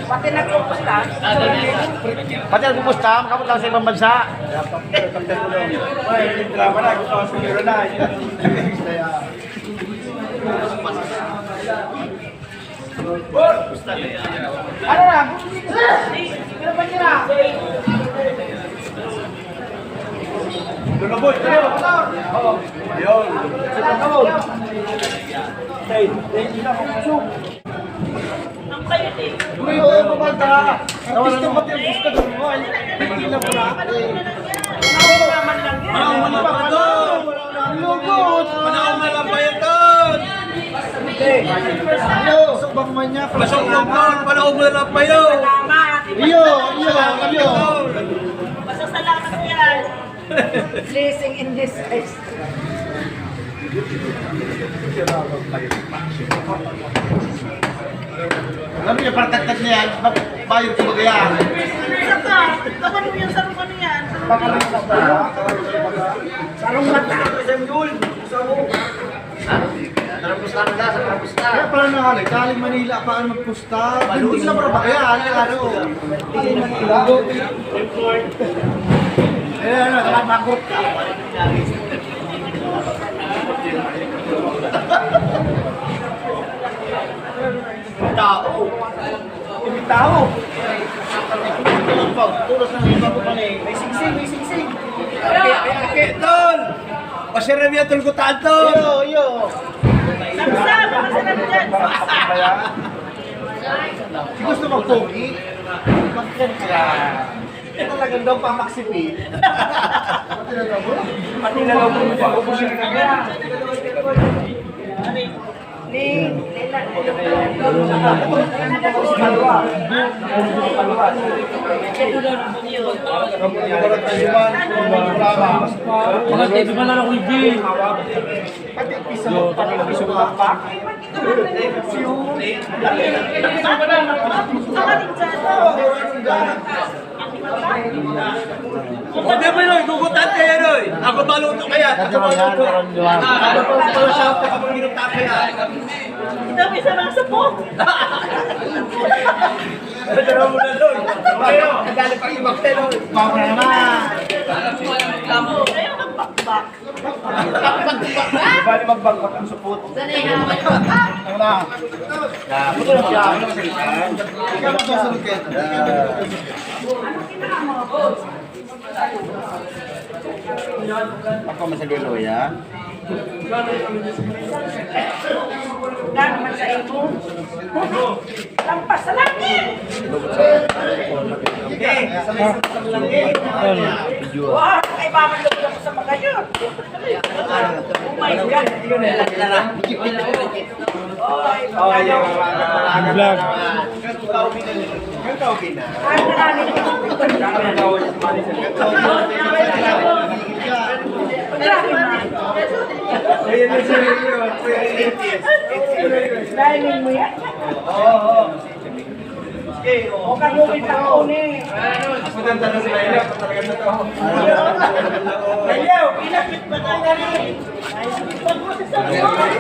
Pati nagpupusta? Pati nagpupusta, makapunta sa ibang bansa. Ano na? Ano ba nila? Lulubot, motor! Ayun. Pasasalamat ko yan. Blessing in disguise. Alam niyo, partagtag niya yan, bayod sa bagayaan. Saka, kapan mo yung sarong ano yan? Sarong mata. Tarapusta na sa tarapusta. Kaya pala nangalay, kaling Manila paano magpusta? Hindi na para bagayaan, ano? Ano, nakapakot ka. Tao. Tao! Tulos na iba ko pa may singsing, may singsing. Okay, tol! Pasirami ang tulgutaan, tol! Yo. Samsam, masarap dyan. Si gusto mag-pogi? Bakit kaya? Talagang daw pamaksipi. Pati na daw mo pa. Ubusin ka kaya. Mga TV man lang ako i-game. Pati piso mo pa. Piso mo pa. Hindi mo yun, gugutan kayo yun. Ako maluto kaya. Ako maluto. Ako siya, ako ginutan kaya. Ito, may sarang sapo. Tara mo na doon. Nagalit pang ibang telo. Mama naman. Ayaw magbakbak. Bali magbangkot ang supot. Ano na? Puto na siya. Ikaw magsasunod kayo. Ako masagilo ya. Gano'n man sa imo. Lampas sa langit. Wow, nakaibaman lang ako sa mga yun. Oh my God. Oh, yung Vlog. Ang nalalim ko. Dahil mo yan. O kagawin ako ni. Ayaw, pinakit ba na rin? Pag mo sa sabuhay.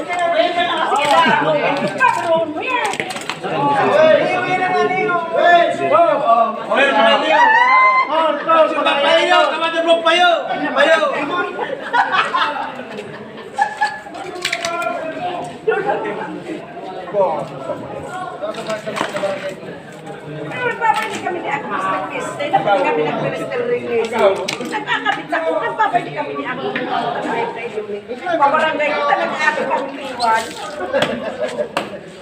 Ayaw mo lang kasi kita. Kagawin mo yan. Payo, kamadar mo payo. Payo. Pero nagpapalik kami ni Ako Mr. Crystal. Napag kami ng Crystal Release. Nagkakabit ako. Nagpapalik kami ni Ako Pabarangay ko talaga ako kami iwan.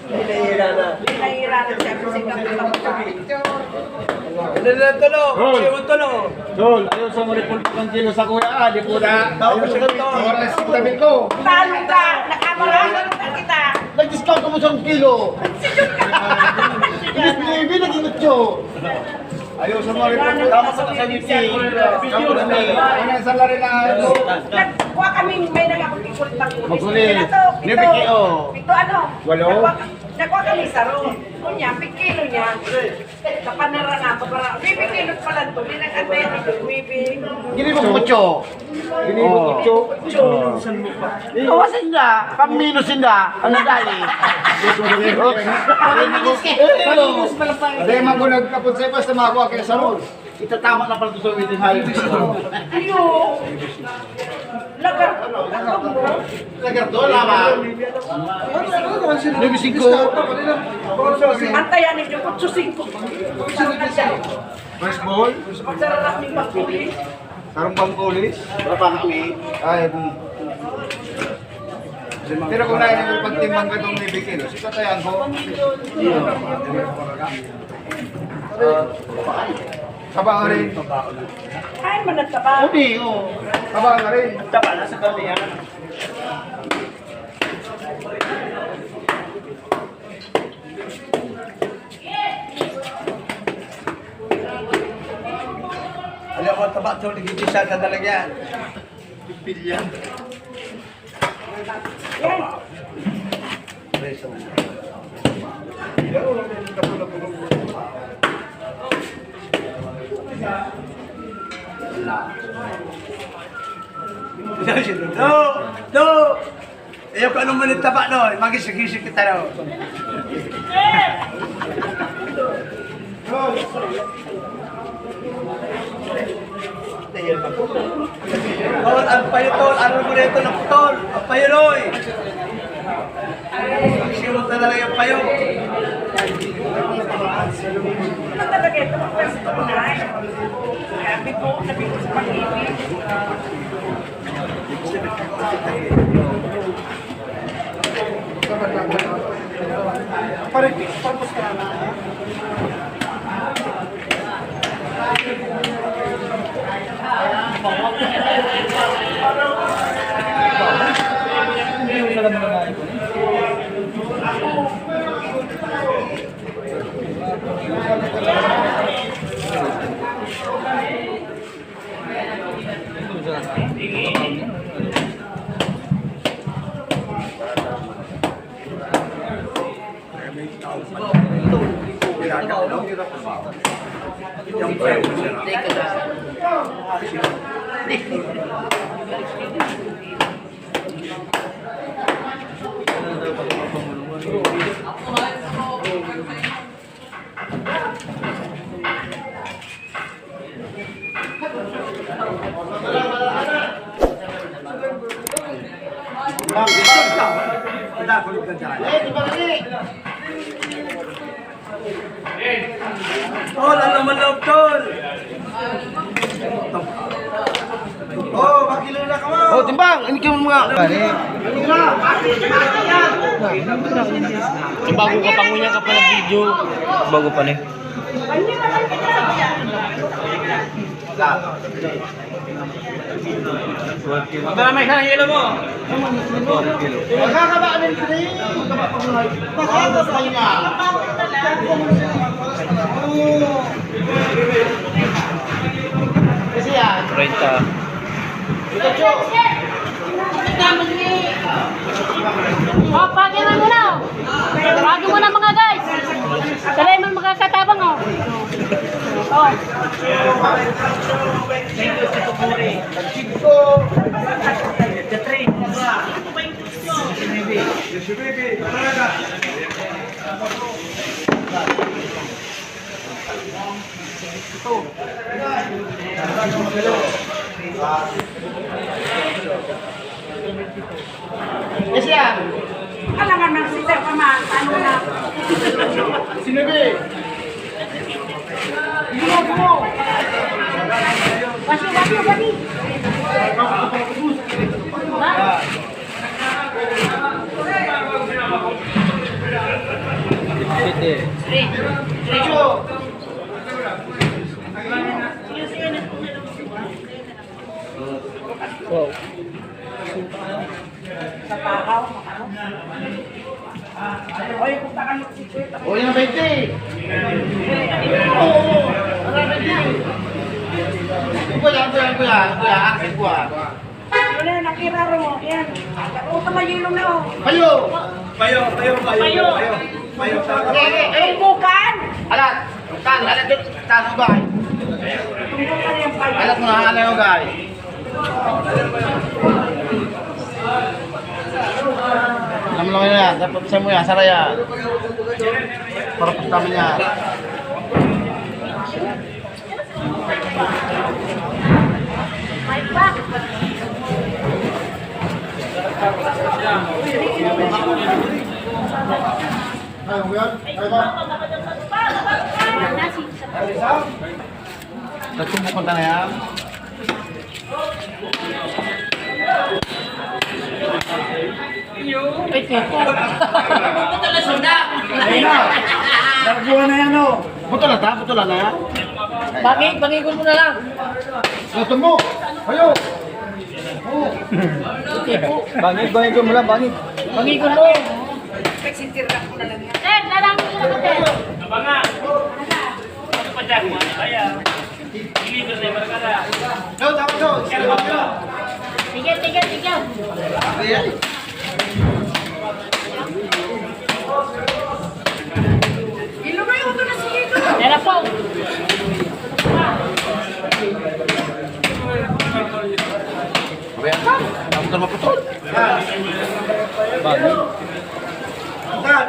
Pinahiranan siya kasi kami lang Ano na tulo? Siya tulo. Tol, ayaw sa maripol po ng kilo sa kuya. Di po na. Ayaw sa tulo. Oras yung damit ko. Talo ka! Nakamarahan na kita! Nag-discount ko mo sa kilo. Bibi, naging 8. Ayaw sa maripol po. Tama sa UP. Kamu na may. Ano sa lari na ito? Nagkuha kami, may nag-akot-ikot ng pulis. Magkulit. Pito. Nipikio. Pito ano? 8. Nagkuha kami sa roon. Kunya, pikilo niya. Kapanara nga pa para. Pipikilot pala ito. Hindi nag-antay ang bibig. Gini mo 8. Gini mo 8. Kawasan na. Paminusin na. Ano dali? Ada yang mau nagkapot sa basta makuha kay Sarol. Itatama na pala ito sa waiting hall. Ayo. Lagar. Lagar to, lama. Lebih 5. Antayan ninyo kung susing ko. First ball. Magsararak ng pagpulis. Sarong pangkulis. Berapa kami? Ay, pero kung nainig mo pagtimbang ka itong may kilo, si tatayan ko. Taba nga rin. Ay, manataba. Hindi, oo. Taba nga rin. Taba na sa kanya. Alam ko, taba ito, nagigisa ka talaga yan. Pipilyan. Yan. No! Ayaw ko anong manit taba no, magisig-gisig kita no. Tol, ang payo tol, ano mo rito ng tol, ang payo noy. Simot na talaga yung payo. Ano talaga ito? Pwesto ko na. Sabi ko sa pag-ibig. Tol, ano naman loob tol? Oh, makilo na ka mo. Oh, timbang. Ini kamu mga. Bago ka pangunya ka pa ng video. Bago pa ni. Maramay ka ng hilo mo. Makakaba ka ng tray. Makakaba ka niya. Kasi yan. 30. Oh, pagilan mo na. Pagi mo na mga guys. Talay mo makakatabang oh. Oh. Kasi yan. Alam nga nang sila pa ano na. Sinabi. Gumo. Wasi. sa takaw. Oy, punta ka ng sikuit. O, yun ang 20. Oo, ano ang 20? Kuya, akin ko ah. Wala, nakiraro mo. Yan. O, tamayilo na o. Kayo! Payo. Eh, bukan! Alat! Alat doon, taas mo guys. Tungkol ka yung payo. Alat mo na, alat mo guys. Alam mo lang yan, dapat sa mo yan, saraya. Para pustamin yan. Nagsubukan na yan. Nagbuhan na yan o. Putulan na yan. Bangigon mo na lang. Ito mo! Kayo! Bangig mo lang, bangig. Bangigon mo. Pagsitirap ko na lang yan. Sir, dalang mo na sir. Yo, tama yo! Sige. Ayan. Ilumay ko na sige ko. Tara po. Ayan. Tapos na maputol. Dad.